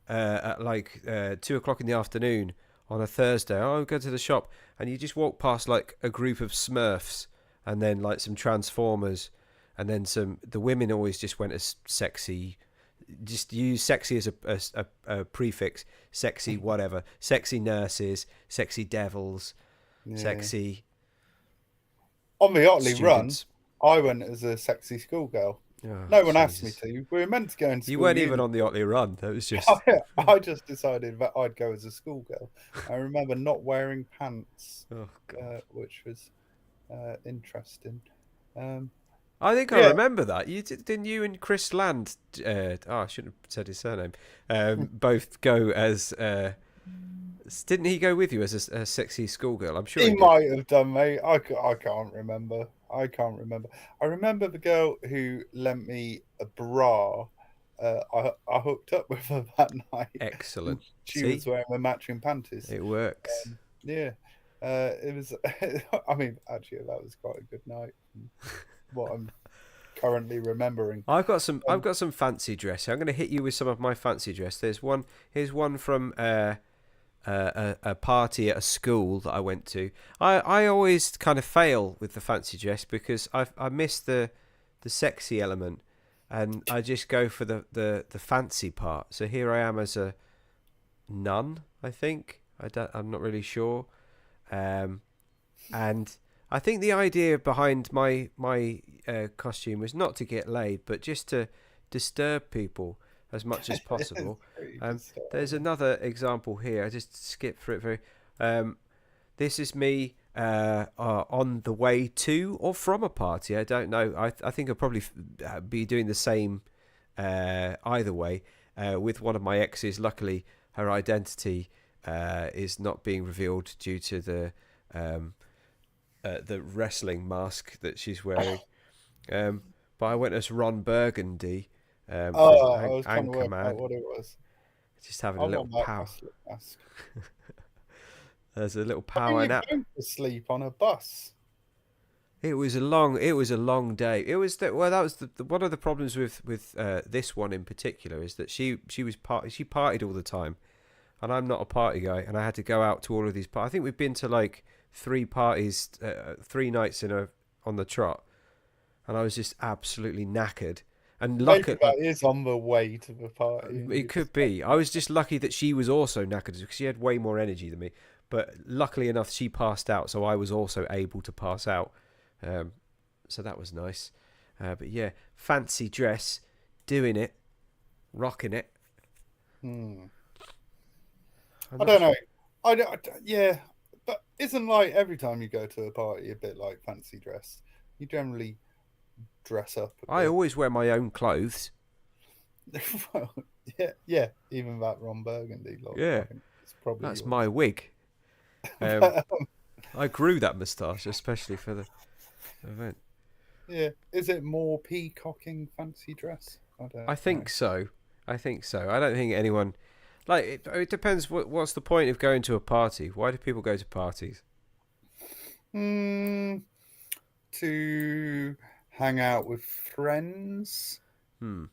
at like 2 o'clock in the afternoon on a Thursday, I'll go to the shop and you just walk past like a group of Smurfs and then like some Transformers and then some. The women always just went as sexy. Just use sexy as a prefix. Sexy whatever. Sexy nurses. Sexy devils. Yeah. Sexy On the Otley Run, students. I went as a sexy schoolgirl. Oh, No one asked me Jesus. to. We were meant to go in You school weren't even uniform. on the Otley Run. That was just. I just decided that I'd go as a schoolgirl. I remember not wearing pants, Oh, God. which was interesting. Um, I think I yeah, remember that. Didn't you and Chris Land? I shouldn't have said his surname. Both go as. Didn't he go with you as a sexy schoolgirl? I'm sure he he did. might have done, mate. I can't remember. I can't remember. I remember the girl who lent me a bra. I hooked up with her that night. And Excellent. she See, was wearing the matching panties. it works. Yeah, it was. I mean, actually, that was quite a good night. From what I'm currently remembering. I've got some fancy dress. I'm going to hit you with some of my fancy dress. There's one. Here's one from a party at a school that I went to. I always kind of fail with the fancy dress because I miss the sexy element, and I just go for the fancy part. So here I am as a nun. I think I'm not really sure, and I think the idea behind my costume was not to get laid, but just to disturb people as much as It's possible. pretty Um, there's disturbing. another example here. I just skipped through it very. This is me on the way to or from a party. I don't know. I think I'll probably be doing the same either way with one of my exes. Luckily, her identity is not being revealed due to the wrestling mask that she's wearing. Um, but I went as Ron Burgundy, as Oh, I was trying to work out Anchorman, what it was. just having I a little want that power. wrestling mask. There's a little I think power you're nap. going to sleep on a bus. It was a long day. It was well, that was one of the problems with this one in particular is that she partied all the time, and I'm not a party guy, and I had to go out to all of these parties. I think we've been to like 3 parties, 3 nights in a on the trot, and I was just absolutely knackered. And Maybe lucky, that is on the way to the party, and it you could just be. I was just lucky that she was also knackered because she had way more energy than me. But luckily enough, she passed out, so I was also able to pass out. Um, so that was nice. But yeah, fancy dress, doing it, rocking it. hmm. I'm I not don't know. sure. Yeah, but isn't like every time you go to a party a bit like fancy dress? You generally dress up a I bit. always wear my own clothes. Well, yeah, yeah. Even that Ron Burgundy look, I Yeah, think it's probably that's my yours. wig. Um, But I grew that moustache especially for the event. yeah, is it more peacocking fancy dress? I I don't know. think so. I think so. I don't think anyone like it depends. What's the point of going to a party? Why do people go to parties? Hmm, to hang out with friends Hmm.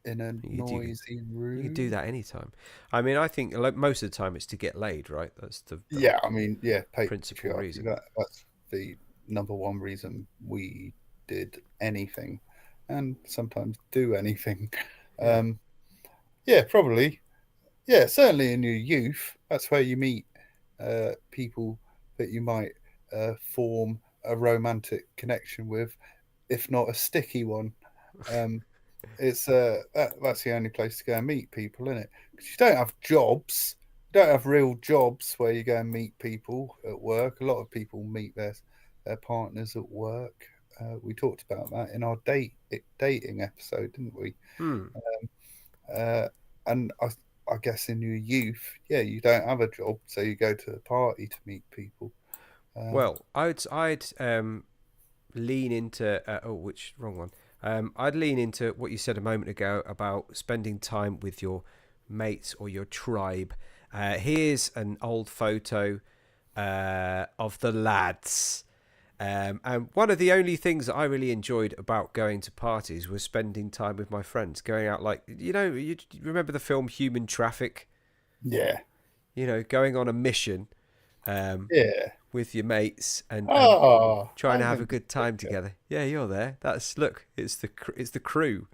in a You do noisy you can do room. that anytime. I mean, I think like most of the time it's to get laid, right? That's the Yeah, I mean, yeah, principal patriarchy. reason. That's the number one reason we did anything, and sometimes do anything. Yeah. Um, yeah, probably. Yeah, certainly in your youth, that's where you meet people that you might form a romantic connection with, if not a sticky one. Um, that's the only place to go and meet people, isn't it? Because you don't have jobs, you don't have real jobs where you go and meet people at work. A lot of people meet their partners at work. We talked about that in our dating episode, didn't we? Hmm. Uh, and I guess in your youth, yeah, you don't have a job, so you go to a party to meet people. Um, Well, I'd lean into oh, which wrong one. I'd lean into what you said a moment ago about spending time with your mates or your tribe. Here's an old photo of the lads. And one of the only things that I really enjoyed about going to parties was spending time with my friends, going out like you remember the film Human Traffic? yeah, Going on a mission um, yeah. with your mates and Oh, trying to I'm have in a the good time picture. together. Yeah, you're there. That's look, it's the crew.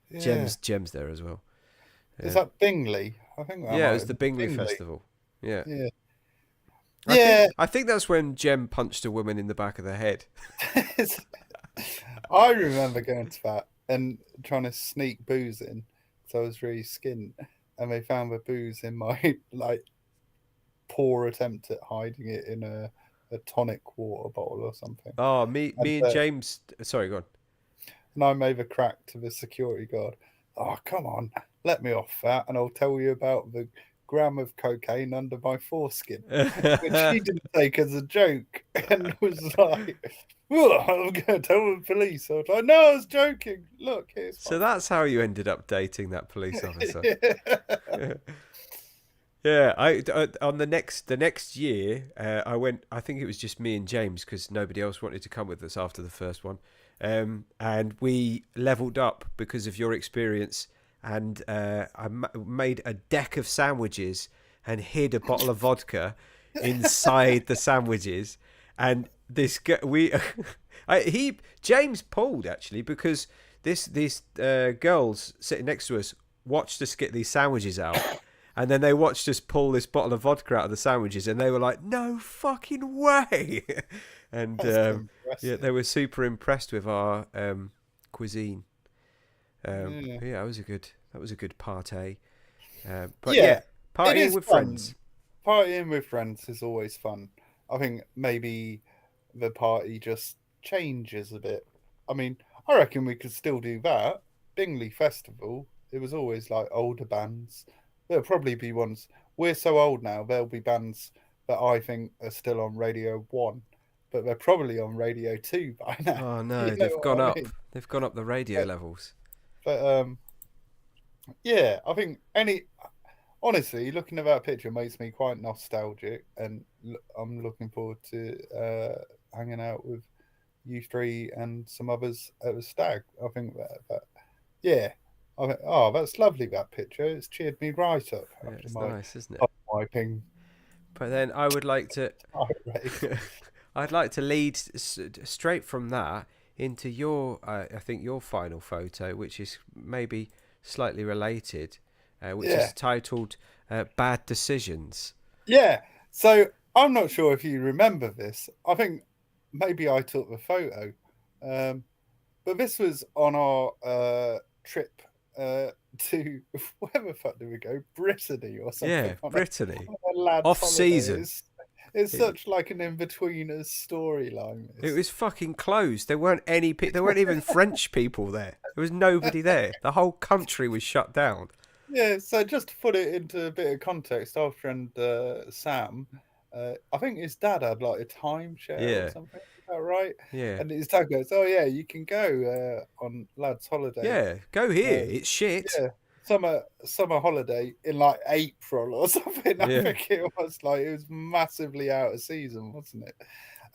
Yeah. Gems there as well. Is Yeah, that Bingley? I think that yeah. It might was have the been Bingley Bingley. Festival. Yeah, Yeah. I think Yeah. I think that's when Jem punched a woman in the back of the head. I remember going to that and trying to sneak booze in. So I was really skint. And they found the booze in my like poor attempt at hiding it in a tonic water bottle or something. Oh, And, me and James. Sorry, go on. and I made a crack to the security guard. Oh, come on, let me off that, and I'll tell you about the gram of cocaine under my foreskin, which he didn't take as a joke and was like, "Oh, I'm going to tell the police." I was like, "No, I was joking. Look, here's my So that's how you ended up dating that police officer. yeah. Yeah, on the next year, I went. I think it was just me and James because nobody else wanted to come with us after the first one, and we leveled up because of your experience. And made a deck of sandwiches and hid a bottle of vodka inside the sandwiches. And we, he James pulled actually because these girls sitting next to us watched us get these sandwiches out and then they watched us pull this bottle of vodka out of the sandwiches, and they were like, "No fucking way!" and That's yeah, impressive. they were super impressed with our cuisine. Yeah. Yeah, that was a good party. But Yeah, yeah, it partying is with fun. friends. Partying with friends is always fun. I think maybe the party just changes a bit. I mean, I reckon we could still do that. Bingley Festival, it was always like older bands. There'll probably be ones. We're so old now, there'll be bands that I think are still on Radio 1, but they're probably on Radio 2 by now. Oh You no, know they've gone what I up. mean? They've gone up the radio But, levels. but yeah, I think any honestly, looking at that picture makes me quite nostalgic, and I'm looking forward to hanging out with you three and some others at the stag. I think that yeah, oh, that's lovely. That picture, it's cheered me right up Yeah, after it's my nice, isn't it? butt wiping But then I would like to tirade. I'd like to lead straight from that into your, I think your final photo, which is maybe slightly related, which Yeah, is titled "Bad Decisions." yeah. So I'm not sure if you remember this. I think maybe I took the photo. Um, But this was on our trip to where the fuck did we go? Brittany or something Yeah, on Brittany. a lad's Off holiday. season. It's It, such like an in-betweeners storyline. it This. was fucking closed. There weren't any. There weren't even French people there. There was nobody there. The whole country was shut down. Yeah, so just to put it into a bit of context, our friend Sam, I think his dad had like a timeshare or Yeah, something. Is that right? yeah, And his dad goes, "Oh yeah, you can go on lads' holiday. yeah. Go here. Uh, It's shit. yeah, summer holiday in like April or something." I Yeah, think it was massively out of season, wasn't it?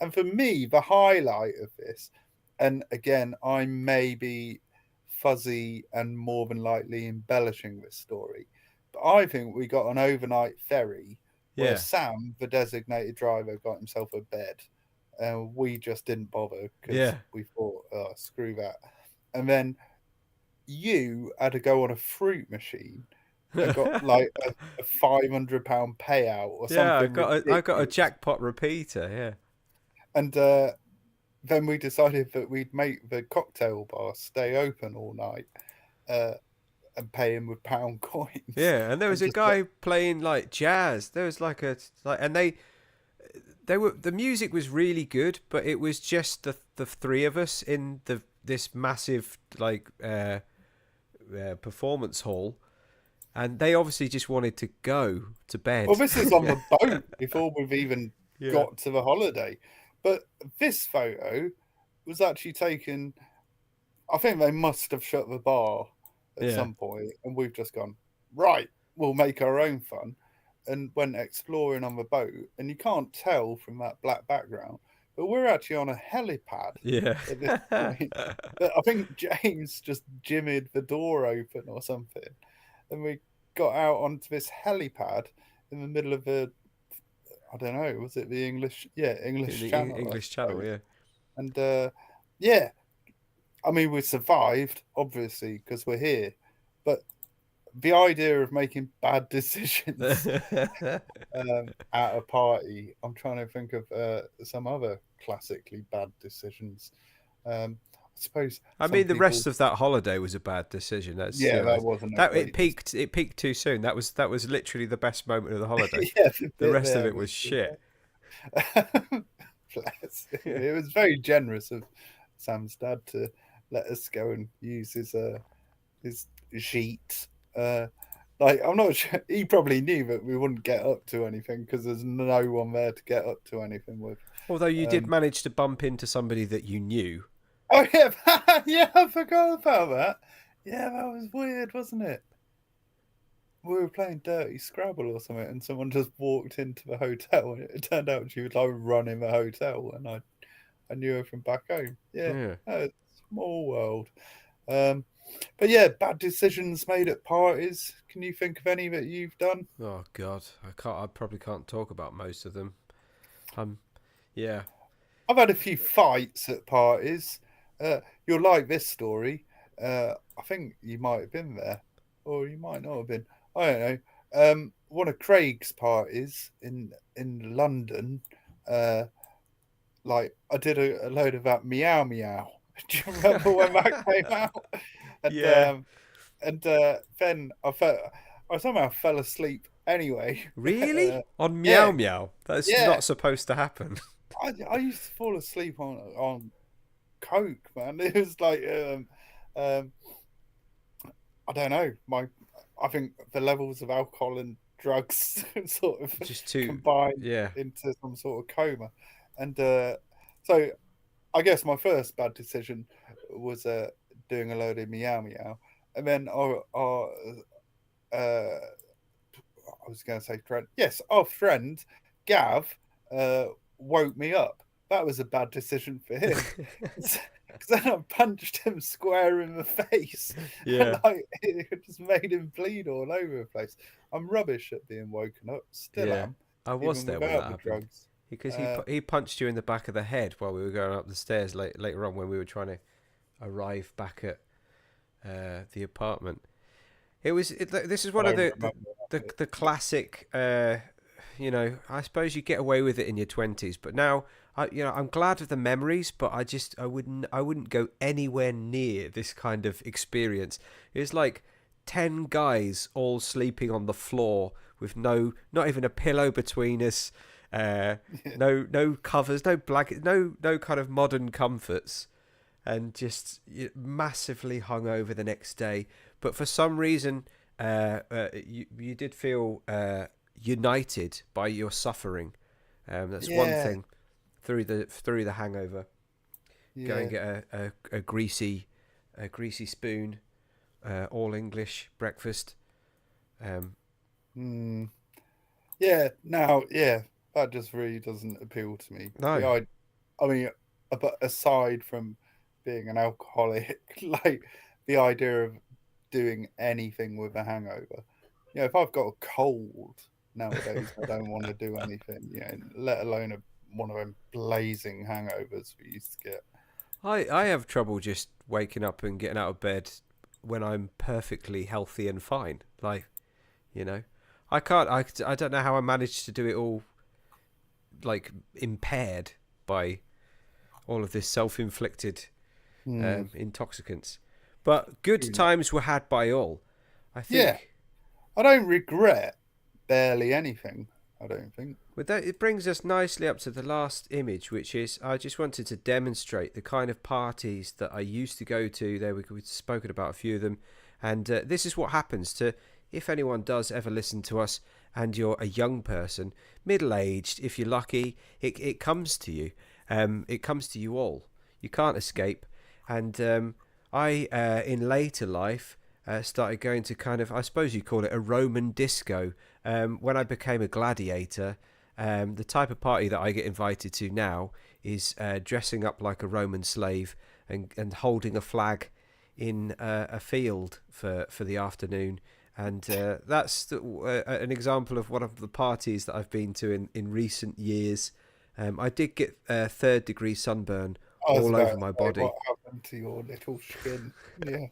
And for me, the highlight of this, and again, I may be fuzzy and more than likely embellishing this story, but I think we got an overnight ferry where yeah, Sam, the designated driver, got himself a bed, and we just didn't bother because yeah. we thought, oh, screw that. And then you had to go on a fruit machine and got like a £500 payout or Yeah, something I got a ridiculous. jackpot repeater. Yeah. And then we decided that we'd make the cocktail bar stay open all night uh, and pay him with pound coins Yeah, and there was and a just guy playing like jazz. There was like and they were the music was really good, but it was just the three of us in this massive performance hall, and they obviously just wanted to go to well, bed. this is on the boat before we've even Yeah, got to the holiday. But this photo was actually taken. I think they must have shut the bar at yeah, some point, and we've just gone, right, we'll make our own fun, and went exploring on the boat. And you can't tell from that black background, but we're actually on a helipad yeah. at this point. But I think James just jimmied the door open or something, and we got out onto this helipad in the middle of the, I don't know, was it the English? Yeah, In English the Channel, I English Channel. suppose. Yeah. And yeah, I mean, we survived, obviously, because we're here. But the idea of making bad decisions at a party, I'm trying to think of some other classically bad decisions. I suppose I some mean, the people, rest of that holiday was a bad decision. That's yeah, that wasn't a that great decision. it peaked too soon. That was literally the best moment of the holiday. Yeah, the The bit rest of there it was was shit. bless him. Yeah. It was very generous of Sam's dad to let us go and use his sheet. Like I'm not sure he probably knew that we wouldn't get up to anything because there's no one there to get up to anything with. Although you did Um, manage to bump into somebody that you knew. oh yeah, yeah, I forgot about that. Yeah, that was weird, wasn't it? We were playing Dirty Scrabble or something, and someone just walked into the hotel, and it turned out she was like running the hotel, and I knew her from back home. Yeah, Yeah. small world. Um, but yeah, bad decisions made at parties. Can you think of any that you've done? Oh God, I can't. I probably can't talk about most of them. Um. Yeah. I've had a few fights at parties. You'll like this story. I think you might have been there, or you might not have been. I don't know. One of Craig's parties in London. Uh, like I did a load of that meow meow. Do you remember when that came out? And Yeah. then I somehow fell asleep anyway. Really? On Meow Yeah, Meow? That's yeah. not supposed to happen. I used to fall asleep on coke, man. It was like um, I don't know. I think the levels of alcohol and drugs sort of Just too. combined Yeah. into some sort of coma, and so I guess my first bad decision was doing a load of meow meow, and then I was going to say friend. Yes, our friend Gav uh, woke me up. That was a bad decision for him. Because then I punched him square in the face, and Yeah. like it just made him bleed all over the place. I'm rubbish at being woken up. Still Yeah. am, I was even there when that without the happened. drugs. Because Uh, he punched you in the back of the head while we were going up the stairs later on when we were trying to arrive back at the apartment. This is I one of don't remember that bit. the classic. I suppose you get away with it in your 20s, but now I'm glad of the memories, but I wouldn't go anywhere near this kind of experience. It's like 10 guys all sleeping on the floor with not even a pillow between us, uh, Yeah. no covers, no blankets, no kind of modern comforts, and just massively hungover the next day. But for some reason, you did feel united by your suffering. That's one Yeah. thing through the hangover. Go and Yeah. get a greasy spoon, all English breakfast. Um, Mm. Yeah. Now, yeah, that just really doesn't appeal to me. no, I mean, but aside from being an alcoholic, like the idea of doing anything with a hangover. If I've got a cold nowadays, I don't want to do anything. Let alone one of them blazing hangovers we used to get. I have trouble just waking up and getting out of bed when I'm perfectly healthy and fine. Like, you know, I can't. I don't know how I managed to do it all like impaired by all of this self-inflicted Hmm. intoxicants. But good times were had by all. I Yeah, think. I don't regret barely anything. I don't think. With that, it brings us nicely up to the last image, which is I just wanted to demonstrate the kind of parties that I used to go to. We've spoken about a few of them, and this is what happens to if anyone does ever listen to us, and you're a young person, middle-aged, if you're lucky, it comes to you. It comes to you all. You can't escape. And I, in later life, started going to kind of, I suppose you call it a Roman disco. When I became a gladiator, the type of party that I get invited to now is dressing up like a Roman slave and holding a flag in a field for the afternoon. And that's an example of one of the parties that I've been to in recent years. I did get third-degree sunburn I was all about over to my say, body. what happened to your little skin? Yeah.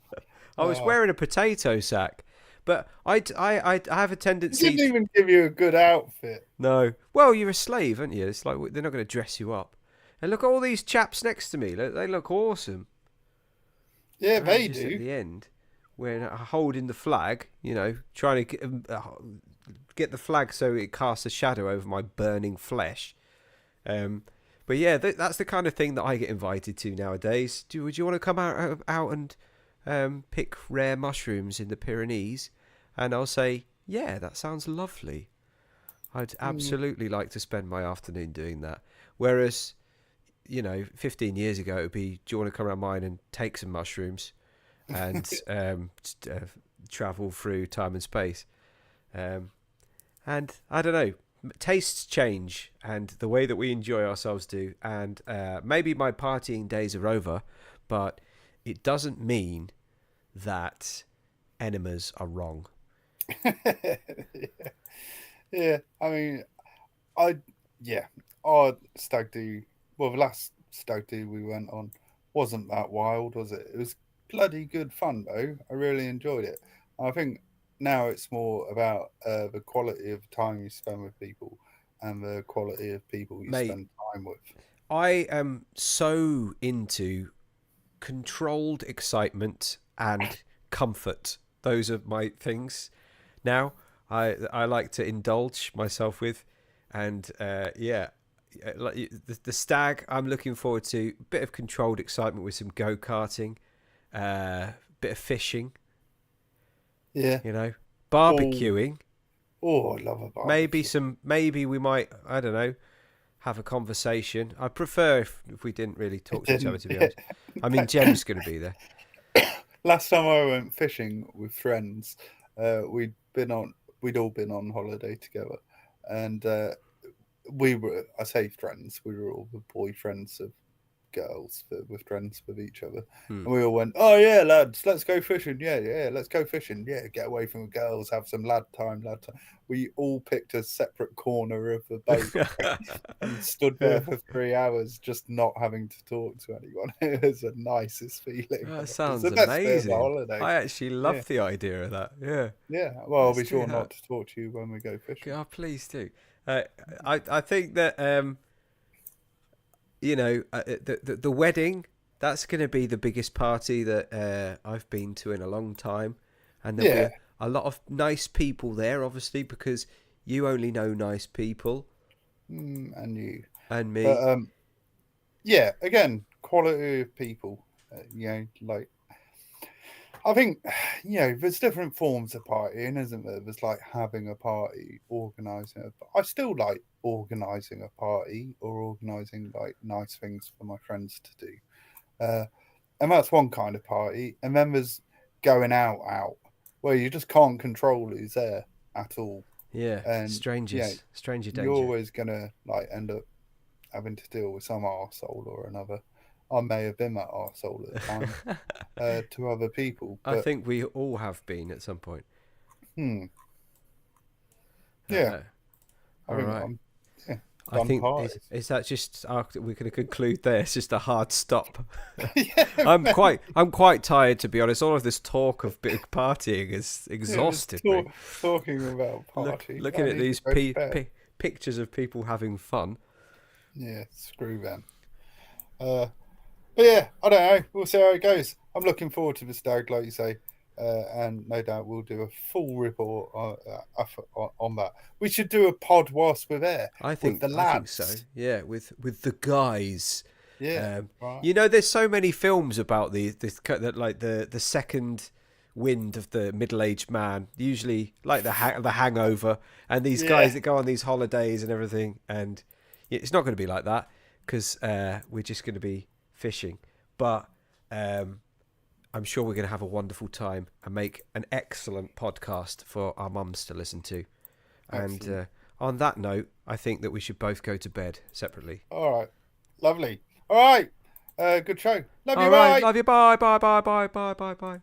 I was Oh, wearing a potato sack, but I have a it tendency didn't to, even give you a good outfit. no. Well, you're a slave, aren't you? It's like they're not going to dress you up. And look at all these chaps next to me. They look awesome. Yeah, And I'm they just at do. the end, when holding the flag, trying to get the flag so it casts a shadow over my burning flesh. Um, but yeah, that's the kind of thing that I get invited to nowadays. Would you want to come out and pick rare mushrooms in the Pyrenees? And I'll say, yeah, that sounds lovely. I'd Mm. absolutely like to spend my afternoon doing that. Whereas, 15 years ago, it would be, do you want to come around mine and take some mushrooms and travel through time and space? Um, and I don't know, tastes change and the way that we enjoy ourselves do. And maybe my partying days are over, but it doesn't mean that enemas are wrong. yeah. Yeah, I mean, I yeah, our stag do. Well, the last stag do we went on wasn't that wild, was it? It was bloody good fun though. I really enjoyed it. I think now it's more about the quality of time you spend with people and the quality of people you Mate, spend time with. I am so into controlled excitement and comfort. Those are my things. Now, I like to indulge myself with, and yeah, like the stag. I'm looking forward to a bit of controlled excitement with some go karting, bit of fishing, Yeah. Oh, barbecuing. oh, I love a barbecue. Maybe we might. I don't know. Have a conversation. I prefer if we didn't really It talk to each other. didn't. To be honest, I mean Jem's going to be there. Last time I went fishing with friends, we'd all been on holiday together, and we were, I say friends, we were all the boyfriends of girls that were friends with each other. Hmm. And we all went, oh yeah, lads, let's go fishing. Yeah, yeah, let's go fishing. Yeah, get away from the girls, have some lad time, lad time. We all picked a separate corner of the boat and stood there Yeah. for 3 hours just not having to talk to anyone. It was the nicest feeling. That It's sounds the best bit of a amazing. holiday. I actually Yeah. love the idea of that. Yeah, Yeah. Well, I'll let's be do sure that. not to talk to you when we go fishing. Oh, please do. Uh, I think that the wedding, that's going to be the biggest party that I've been to in a long time. and there'll be Yeah, a lot of nice people there, obviously, because you only know nice people, and you. and But me. yeah, again, quality of people. Like I think, there's different forms of partying, isn't there? There's like having a party, organising it. But I still like organising a party or organising like nice things for my friends to do. Uh, and that's one kind of party. And then there's going out, where you just can't control who's there at all. Yeah, And yeah, strangers, stranger you're danger. always gonna like end up having to deal with some arsehole or another. I may have been that arsehole at times to other people, I but think we all have been at some point. hmm, yeah, Uh, I all think right. I'm yeah I done think parties. is that just we're going to conclude there. It's just a hard stop. Yeah, man. I'm quite tired, to be honest. All of this talk of big partying has Yeah, just exhausted me. talking about party. I Looking at need to these go to bed. pictures of people having fun. Yeah, screw them. Uh, but yeah, I don't know. We'll see how it goes. I'm looking forward to the stag, like you say, and no doubt we'll do a full report on that. We should do a pod whilst we're there with the I think so. lads. Yeah, with the guys. Yeah, right. There's so many films about that, like the second wind of the middle-aged man. Usually, like the Hangover, and these guys Yeah, that go on these holidays and everything. And yeah, it's not going to be like that because we're just going to be fishing. But I'm sure we're going to have a wonderful time and make an excellent podcast for our mums to listen to. And excellent. on that note, I think that we should both go to bed separately. All right, lovely. All right, good show. Love All you. right, Bye. love you. Bye, bye, bye, bye, bye, bye, bye.